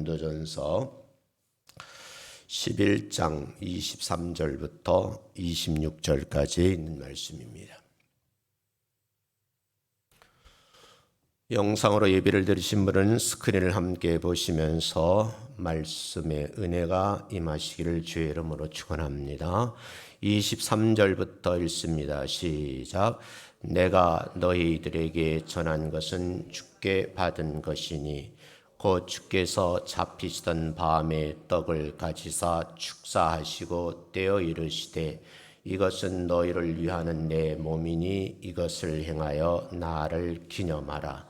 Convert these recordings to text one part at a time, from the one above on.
고린도전서 11장 23절부터 26절까지 있는 말씀입니다. 영상으로 예배를 드리신 분은 스크린을 함께 보시면서 말씀의 은혜가 임하시기를 주의 이름으로 축원합니다. 23절부터 읽습니다. 시작. 내가 너희들에게 전한 것은 주께 받은 것이니 곧 주께서 잡히시던 밤에 떡을 가지사 축사하시고 떼어 이르시되 이것은 너희를 위하는 내 몸이니 이것을 행하여 나를 기념하라.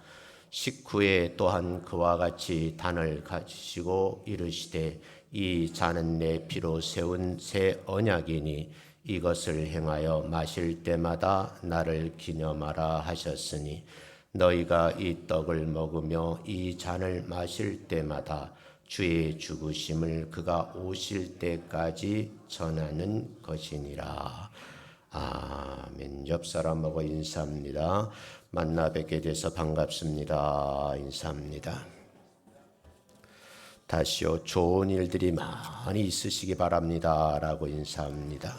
식후에 또한 그와 같이 단을 가지시고 이르시되 이 잔은 내 피로 세운 새 언약이니 이것을 행하여 마실 때마다 나를 기념하라 하셨으니 너희가 이 떡을 먹으며 이 잔을 마실 때마다 주의 죽으심을 그가 오실 때까지 전하는 것이니라. 아멘. 옆 사람하고 인사합니다. 만나 뵙게 돼서 반갑습니다. 인사합니다. 다시요. 좋은 일들이 많이 있으시기 바랍니다. 라고 인사합니다.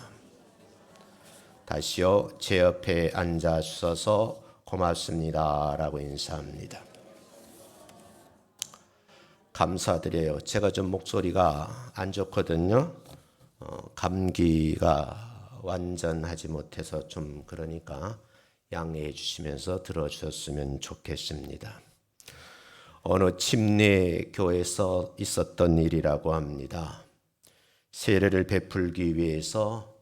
다시요. 제 옆에 앉아주셔서 고맙습니다. 라고 인사합니다. 감사드려요. 제가 좀 목소리가 안 좋거든요. 감기가 완전하지 못해서 좀 그러니까 양해해 주시면서 들어주셨으면 좋겠습니다. 어느 침례 교회에서 있었던 일이라고 합니다. 세례를 베풀기 위해서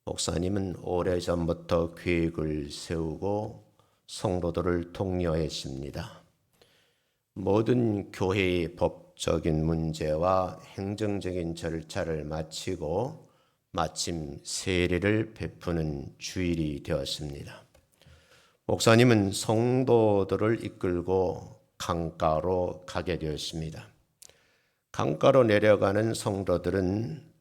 목사님은 오래전부터 계획을 세우고 성도들을 독려했습니다. 모든 교회의 법적인 문제와 행정적인 절차를 마치고 마침 세례를 베푸는 주일이 되었습니다. 목사님은 성도들을 이끌고 강가로 가게 되었습니다. 강가로 내려가는 성도들은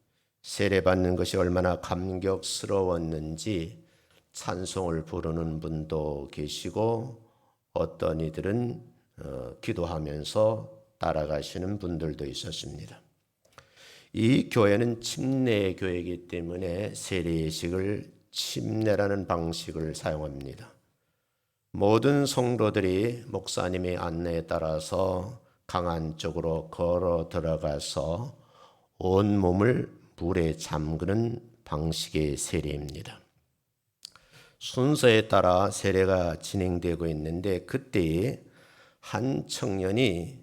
세례받는 것이 얼마나 감격스러웠는지 찬송을 부르는 분도 계시고 어떤 이들은 기도하면서 따라가시는 분들도 있었습니다. 이 교회는 침례 교회이기 때문에 세례 예식을 침례라는 방식을 사용합니다. 모든 성도들이 목사님의 안내에 따라서 강 안쪽으로 걸어 들어가서 온몸을 물에 잠그는 방식의 세례입니다. 순서에 따라 세례가 진행되고 있는데 그때에 한 청년이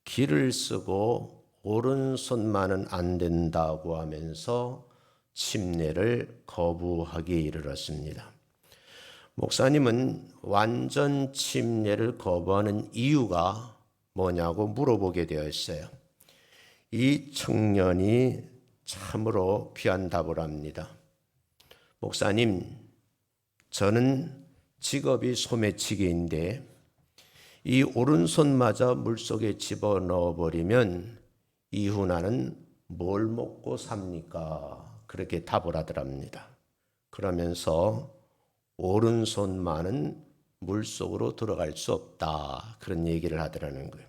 기를 쓰고 오른손만은 안 된다고 하면서 침례를 거부하기에 이르렀습니다. 목사님은 완전 침례를 거부하는 이유가 뭐냐고 물어보게 되었어요. 이 청년이 참으로 귀한 답을 합니다. 목사님, 저는 직업이 소매치기인데 이 오른손마저 물속에 집어넣어 버리면 이후 나는 뭘 먹고 삽니까? 그렇게 답을 하더랍니다. 그러면서 오른손만은 물속으로 들어갈 수 없다. 그런 얘기를 하더라는 거예요.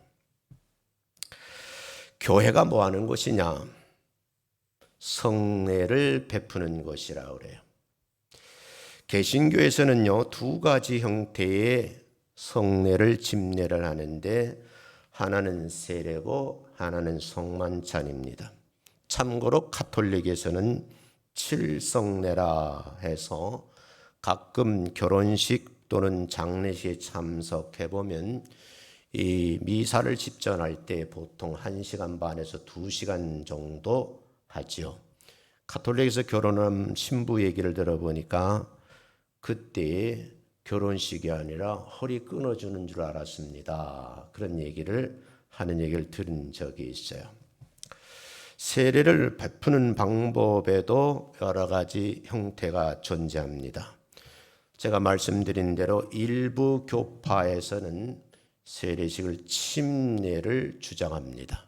교회가 뭐 하는 곳이냐? 성례를 베푸는 곳이라고 그래요. 개신교에서는요, 두 가지 형태의 성례를 집례를 하는데 하나는 세례고 하나는 성만찬입니다. 참고로 가톨릭에서는 칠성례라 해서 가끔 결혼식 또는 장례식에 참석해 보면 이 미사를 집전할 때 보통 1시간 반에서 2시간 정도 하지요. 가톨릭에서 결혼한 신부 얘기를 들어보니까 그때 결혼식이 아니라 허리 끊어주는 줄 알았습니다. 그런 얘기를 하는 얘기를 들은 적이 있어요. 세례를 베푸는 방법에도 여러 가지 형태가 존재합니다. 제가 말씀드린 대로 일부 교파에서는 세례식을 침례를 주장합니다.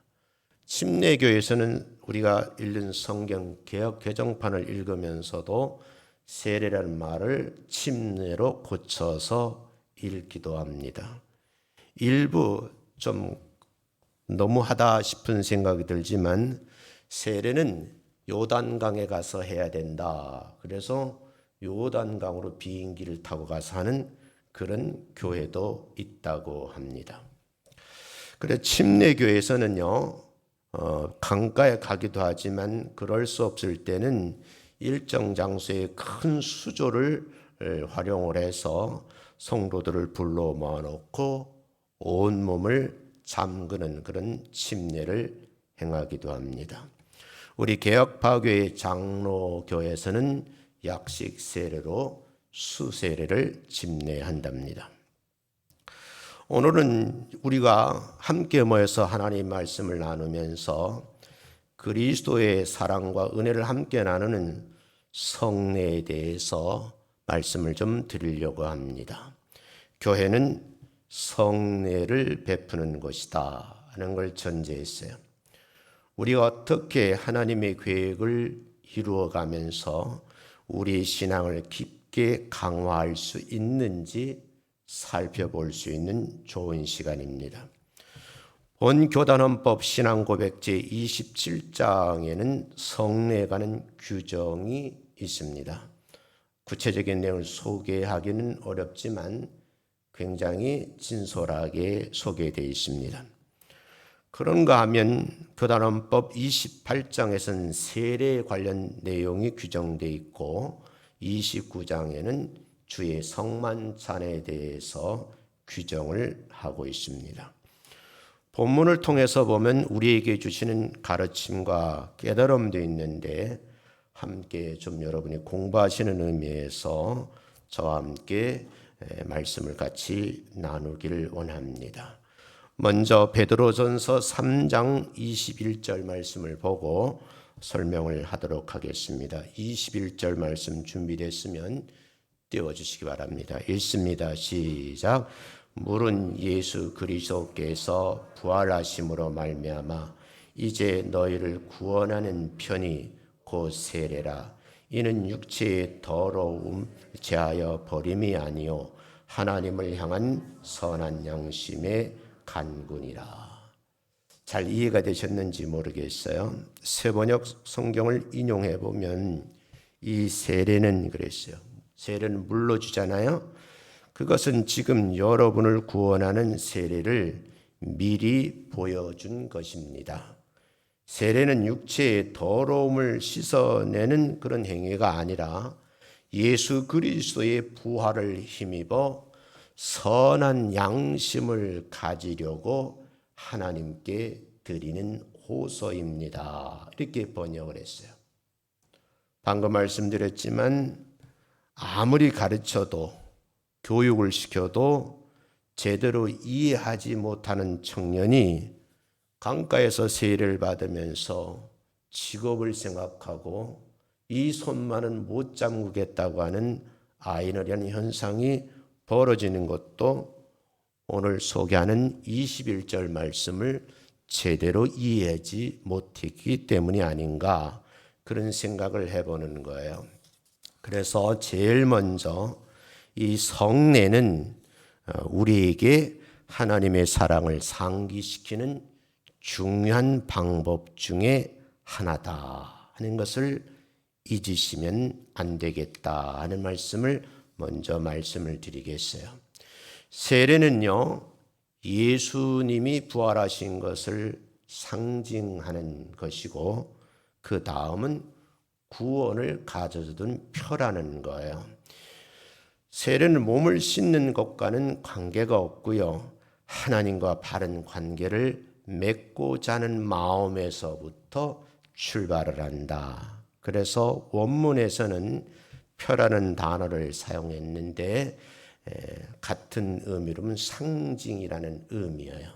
침례교에서는 우리가 읽는 성경 개역 개정판을 읽으면서도 세례라는 말을 침례로 고쳐서 읽기도 합니다. 일부 좀 너무하다 싶은 생각이 들지만 세례는 요단강에 가서 해야 된다. 그래서 요단강으로 비행기를 타고 가서 하는 그런 교회도 있다고 합니다. 그래 침례교에서는요 강가에 가기도 하지만 그럴 수 없을 때는 일정 장소에 큰 수조를 활용을 해서 성도들을 불러 모아놓고 온몸을 잠그는 그런 침례를 행하기도 합니다. 우리 개혁파교회 장로교에서는 약식 세례로 수세례를 집례한답니다. 오늘은 우리가 함께 모여서 하나님 말씀을 나누면서 그리스도의 사랑과 은혜를 함께 나누는 성례에 대해서 말씀을 좀 드리려고 합니다. 교회는 성례를 베푸는 곳이다 하는 걸 전제했어요. 우리가 어떻게 하나님의 계획을 이루어가면서 우리 신앙을 깊게 강화할 수 있는지 살펴볼 수 있는 좋은 시간입니다. 본 교단헌법 신앙고백 제27장에는 성례에 관한 규정이 있습니다. 구체적인 내용을 소개하기는 어렵지만 굉장히 진솔하게 소개되어 있습니다. 그런가 하면 교단헌법 28장에서는 세례에 관련 내용이 규정되어 있고 29장에는 주의 성만찬에 대해서 규정을 하고 있습니다. 본문을 통해서 보면 우리에게 주시는 가르침과 깨달음도 있는데 함께 좀 여러분이 공부하시는 의미에서 저와 함께 말씀을 같이 나누기를 원합니다. 먼저 베드로전서 3장 21절 말씀을 보고 설명을 하도록 하겠습니다. 21절 말씀 준비됐으면 띄워주시기 바랍니다. 읽습니다. 시작. 물은 예수 그리스도께서 부활하심으로 말미암아 이제 너희를 구원하는 편이 곧 세례라. 이는 육체의 더러움 제하여 버림이 아니요 하나님을 향한 선한 양심의 간군이라. 잘 이해가 되셨는지 모르겠어요. 세번역 성경을 인용해 보면 이 세례는 그랬어요. 세례는 물로 주잖아요. 그것은 지금 여러분을 구원하는 세례를 미리 보여준 것입니다. 세례는 육체의 더러움을 씻어내는 그런 행위가 아니라 예수 그리스도의 부활을 힘입어 선한 양심을 가지려고 하나님께 드리는 호소입니다. 이렇게 번역을 했어요. 방금 말씀드렸지만 아무리 가르쳐도 교육을 시켜도 제대로 이해하지 못하는 청년이 강가에서 세례를 받으면서 직업을 생각하고 이 손만은 못 잠그겠다고 하는 아이러니한 현상이 벌어지는 것도 오늘 소개하는 21절 말씀을 제대로 이해하지 못했기 때문이 아닌가 그런 생각을 해보는 거예요. 그래서 제일 먼저 이 성례는 우리에게 하나님의 사랑을 상기시키는 중요한 방법 중에 하나다 하는 것을 잊으시면 안 되겠다 하는 말씀을 먼저 말씀을 드리겠어요. 세례는요, 예수님이 부활하신 것을 상징하는 것이고 그 다음은 구원을 가져다준 표라는 거예요. 세례는 몸을 씻는 것과는 관계가 없고요. 하나님과 바른 관계를 맺고자 하는 마음에서부터 출발을 한다. 그래서 원문에서는 표라는 단어를 사용했는데 같은 의미로는 상징이라는 의미예요.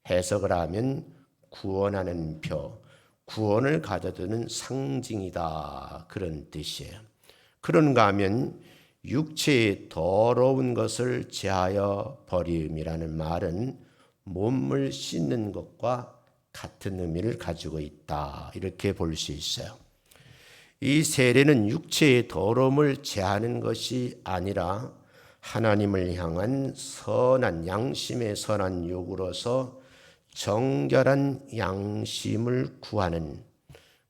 해석을 하면 구원하는 표, 구원을 가져다주는 상징이다 그런 뜻이에요. 그런가 하면 육체의 더러운 것을 제하여 버림이라는 말은 몸을 씻는 것과 같은 의미를 가지고 있다 이렇게 볼 수 있어요. 이 세례는 육체의 더러움을 제하는 것이 아니라 하나님을 향한 선한 양심의 선한 요구로서 정결한 양심을 구하는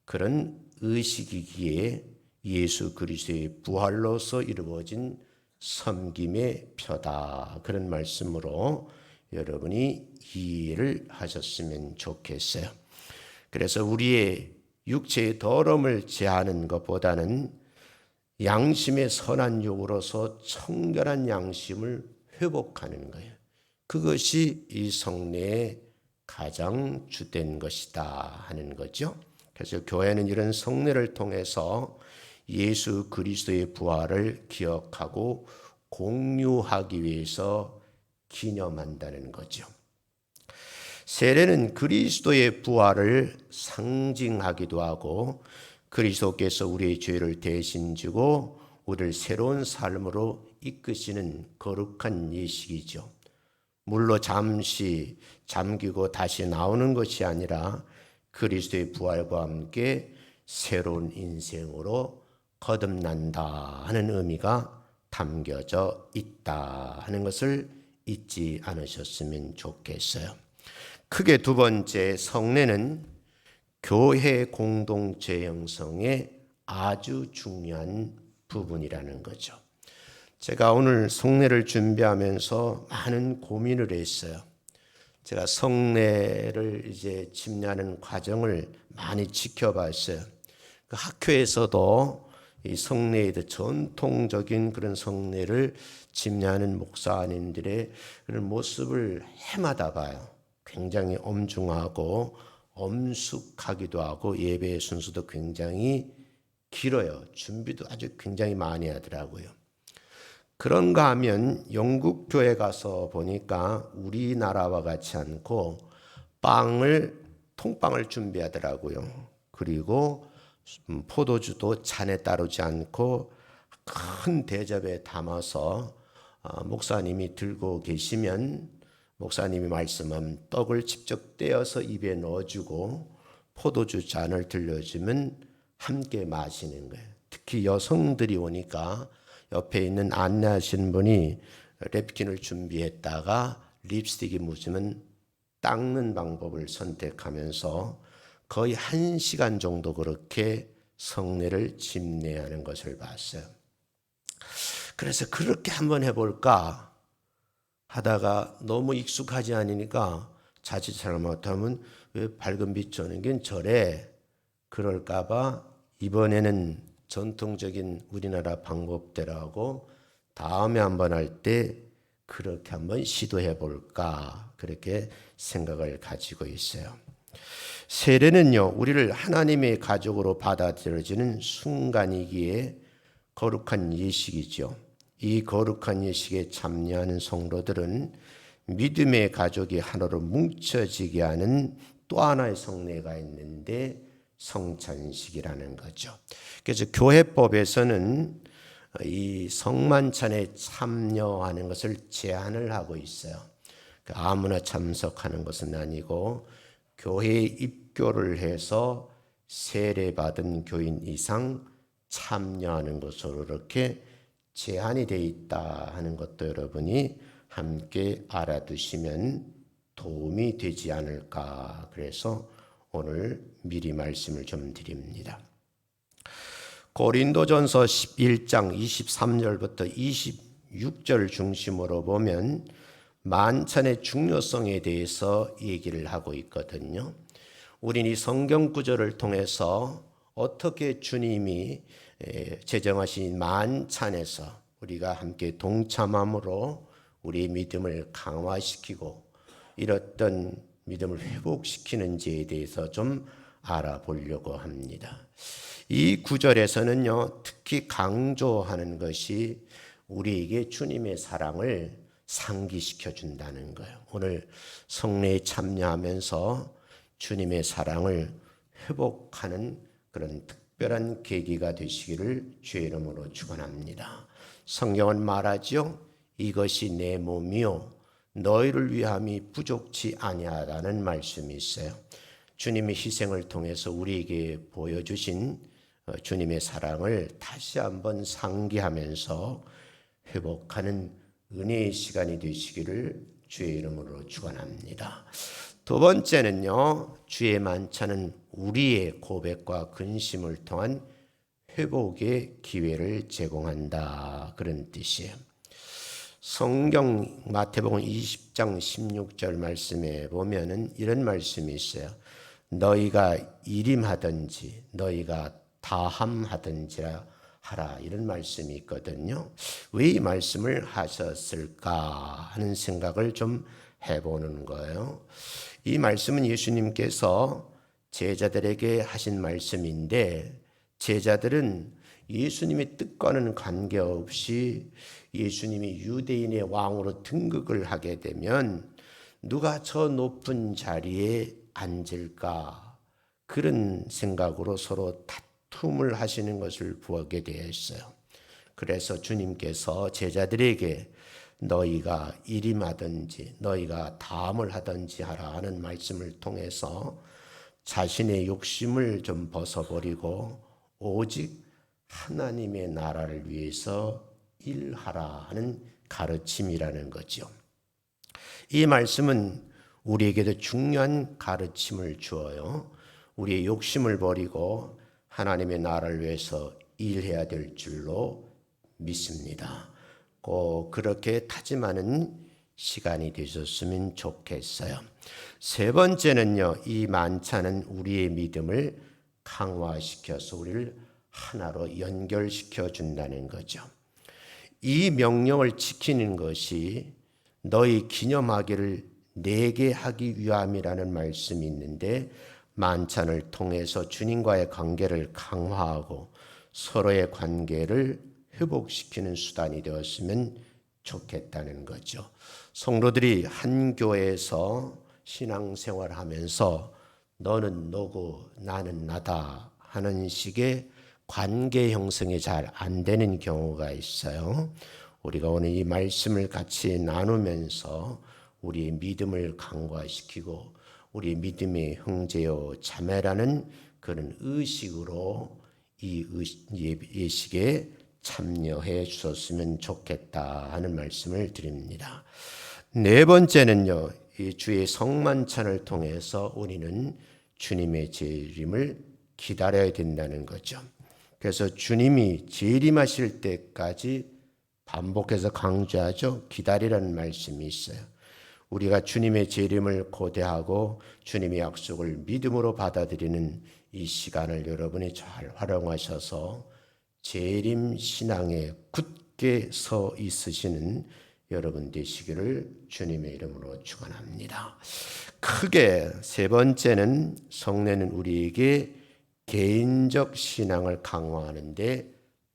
그런 의식이기에 예수 그리스도의 부활로서 이루어진 섬김의 표다. 그런 말씀으로 여러분이 이해를 하셨으면 좋겠어요. 그래서 우리의 육체의 더러움을 제하는 것보다는 양심의 선한 욕으로서 청결한 양심을 회복하는 거예요. 그것이 이 성례의 가장 주된 것이다 하는 거죠. 그래서 교회는 이런 성례를 통해서 예수 그리스도의 부활을 기억하고 공유하기 위해서 기념한다는 거죠. 세례는 그리스도의 부활을 상징하기도 하고 그리스도께서 우리의 죄를 대신 지고 우리를 새로운 삶으로 이끄시는 거룩한 예식이죠. 물로 잠시 잠기고 다시 나오는 것이 아니라 그리스도의 부활과 함께 새로운 인생으로 거듭난다 하는 의미가 담겨져 있다 하는 것을 잊지 않으셨으면 좋겠어요. 크게 두 번째, 성례는 교회 공동체 형성의 아주 중요한 부분이라는 거죠. 제가 오늘 성례를 준비하면서 많은 고민을 했어요. 제가 성례를 이제 집례하는 과정을 많이 지켜봤어요. 그 학교에서도 이 성례의 전통적인 그런 성례를 집례하는 목사님들의 그런 모습을 해마다 봐요. 굉장히 엄중하고 엄숙하기도 하고 예배의 순서도 굉장히 길어요. 준비도 아주 굉장히 많이 하더라고요. 그런가 하면 영국 교회 가서 보니까 우리나라와 같지 않고 통빵을 준비하더라고요. 그리고 포도주도 잔에 따르지 않고 큰 대접에 담아서 목사님이 들고 계시면 목사님이 말씀한 떡을 직접 떼어서 입에 넣어주고 포도주 잔을 들려주면 함께 마시는 거예요. 특히 여성들이 오니까 옆에 있는 안내하시는 분이 랩킨을 준비했다가 립스틱이 묻으면 닦는 방법을 선택하면서 거의 1시간 정도 그렇게 성례를 집례하는 것을 봤어요. 그래서 그렇게 한번 해볼까 하다가 너무 익숙하지 않으니까 자칫 잘못하면 왜 밝은 빛 쬐는 게 저래 그럴까봐 이번에는 전통적인 우리나라 방법대로하고 다음에 한번 할 때 그렇게 한번 시도해 볼까 그렇게 생각을 가지고 있어요. 세례는요, 우리를 하나님의 가족으로 받아들여지는 순간이기에 거룩한 예식이죠. 이 거룩한 예식에 참여하는 성도들은 믿음의 가족이 하나로 뭉쳐지게 하는 또 하나의 성례가 있는데 성찬식이라는 거죠. 그래서 교회법에서는 이 성만찬에 참여하는 것을 제한을 하고 있어요. 아무나 참석하는 것은 아니고 교회에 입교를 해서 세례받은 교인 이상 참여하는 것으로 이렇게 제한이 되어 있다 하는 것도 여러분이 함께 알아두시면 도움이 되지 않을까. 그래서 오늘 미리 말씀을 좀 드립니다. 고린도전서 11장 23절부터 26절 중심으로 보면 만찬의 중요성에 대해서 얘기를 하고 있거든요. 우리는 이 성경 구절을 통해서 어떻게 주님이 제정하신 만찬에서 우리가 함께 동참함으로 우리의 믿음을 강화시키고 이랬던 믿음을 회복시키는지에 대해서 좀 알아보려고 합니다. 이 구절에서는요, 특히 강조하는 것이 우리에게 주님의 사랑을 상기시켜 준다는 거예요. 오늘 성례에 참여하면서 주님의 사랑을 회복하는 그런 특별한 계기가 되시기를 주의 이름으로 축원합니다. 성경은 말하죠. 이것이 내 몸이요 너희를 위함이 부족치 아니하다는 말씀이 있어요. 주님의 희생을 통해서 우리에게 보여주신 주님의 사랑을 다시 한번 상기하면서 회복하는 은혜의 시간이 되시기를 주의 이름으로 축원합니다. 두 번째는요, 주의 만찬은 우리의 고백과 근심을 통한 회복의 기회를 제공한다. 그런 뜻이에요. 성경 마태복음 20장 16절 말씀에 보면은 이런 말씀이 있어요. 너희가 일임하든지 너희가 다함하든지 하라, 이런 말씀이 있거든요. 왜 이 말씀을 하셨을까 하는 생각을 좀 해보는 거예요. 이 말씀은 예수님께서 제자들에게 하신 말씀인데, 제자들은 예수님의 뜻과는 관계없이 예수님이 유대인의 왕으로 등극을 하게 되면 누가 저 높은 자리에 앉을까, 그런 생각으로 서로 다툼을 하시는 것을 보게 되었어요. 그래서 주님께서 제자들에게 너희가 일임하든지 너희가 다함을 하든지 하라 하는 말씀을 통해서 자신의 욕심을 좀 벗어버리고 오직 하나님의 나라를 위해서 일하라 하는 가르침이라는 거죠. 이 말씀은 우리에게도 중요한 가르침을 주어요. 우리의 욕심을 버리고 하나님의 나라를 위해서 일해야 될 줄로 믿습니다. 꼭 그렇게 다짐하는 시간이 되셨으면 좋겠어요. 세 번째는요, 이 만찬은 우리의 믿음을 강화시켜서 우리를 하나로 연결시켜 준다는 거죠. 이 명령을 지키는 것이 너희 기념하기를 내게 하기 위함이라는 말씀이 있는데, 만찬을 통해서 주님과의 관계를 강화하고 서로의 관계를 회복시키는 수단이 되었으면 좋겠다는 거죠. 성도들이 한 교회에서 신앙생활을 하면서 너는 너고 나는 나다 하는 식의 관계 형성이 잘 안 되는 경우가 있어요. 우리가 오늘 이 말씀을 같이 나누면서 우리의 믿음을 강화시키고 우리 믿음의 형제요 자매라는 그런 의식으로 이 예식에 참여해 주셨으면 좋겠다 하는 말씀을 드립니다. 네 번째는요, 이 주의 성만찬을 통해서 우리는 주님의 재림을 기다려야 된다는 거죠. 그래서 주님이 재림하실 때까지 반복해서 강조하죠. 기다리라는 말씀이 있어요. 우리가 주님의 재림을 고대하고 주님의 약속을 믿음으로 받아들이는 이 시간을 여러분이 잘 활용하셔서 재림 신앙에 굳게 서 있으시는 여러분 되시기를 주님의 이름으로 축원합니다. 크게 세 번째는, 성례는 우리에게 개인적 신앙을 강화하는 데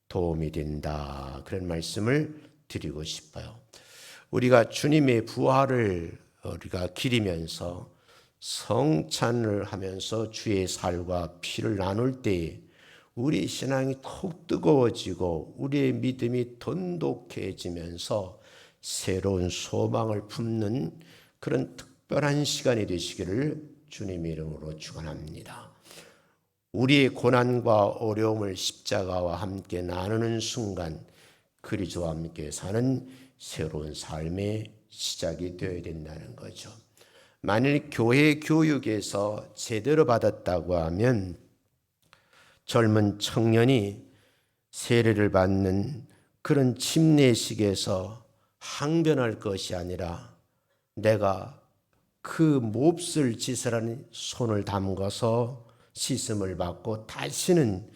도움이 된다, 그런 말씀을 드리고 싶어요. 우리가 주님의 부활을 우리가 기리면서 성찬을 하면서 주의 살과 피를 나눌 때 우리 신앙이 톡 뜨거워지고 우리의 믿음이 돈독해지면서 새로운 소망을 품는 그런 특별한 시간이 되시기를 주님의 이름으로 축원합니다. 우리의 고난과 어려움을 십자가와 함께 나누는 순간 그리스도와 함께 사는 새로운 삶의 시작이 되어야 된다는 거죠. 만일 교회 교육에서 제대로 받았다고 하면 젊은 청년이 세례를 받는 그런 침례식에서 항변할 것이 아니라 내가 그 몹쓸 짓을 하는 손을 담가서 씻음을 받고 다시는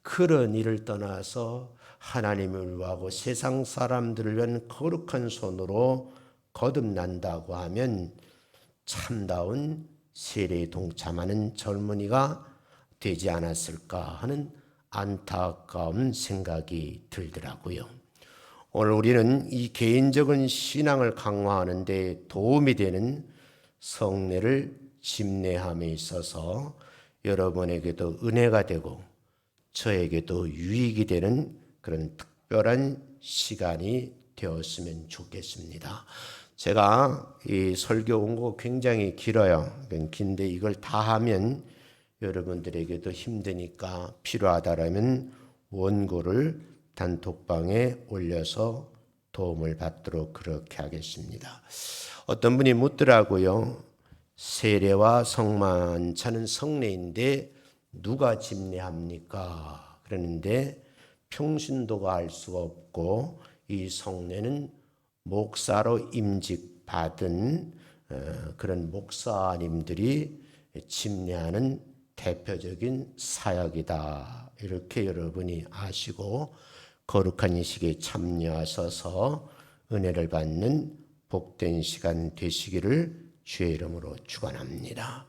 그런 일을 떠나서 하나님을 위하고 세상 사람들을 위한 거룩한 손으로 거듭난다고 하면 참다운 세례에 동참하는 젊은이가 되지 않았을까 하는 안타까운 생각이 들더라고요. 오늘 우리는 이 개인적인 신앙을 강화하는 데 도움이 되는 성례를 집례함에 있어서 여러분에게도 은혜가 되고 저에게도 유익이 되는 그런 특별한 시간이 되었으면 좋겠습니다. 제가 이 설교 원고 굉장히 길어요. 긴데 이걸 다 하면 여러분들에게도 힘드니까 필요하다라면 원고를 단톡방에 올려서 도움을 받도록 그렇게 하겠습니다. 어떤 분이 묻더라고요. 세례와 성만찬은 성례인데 누가 집례합니까? 그러는데 평신도가 할 수가 없고 이 성례는 목사로 임직받은 그런 목사님들이 집례하는 대표적인 사역이다. 이렇게 여러분이 아시고 거룩한 이 시기에 참여하셔서 은혜를 받는 복된 시간 되시기를 주의 이름으로 축원합니다.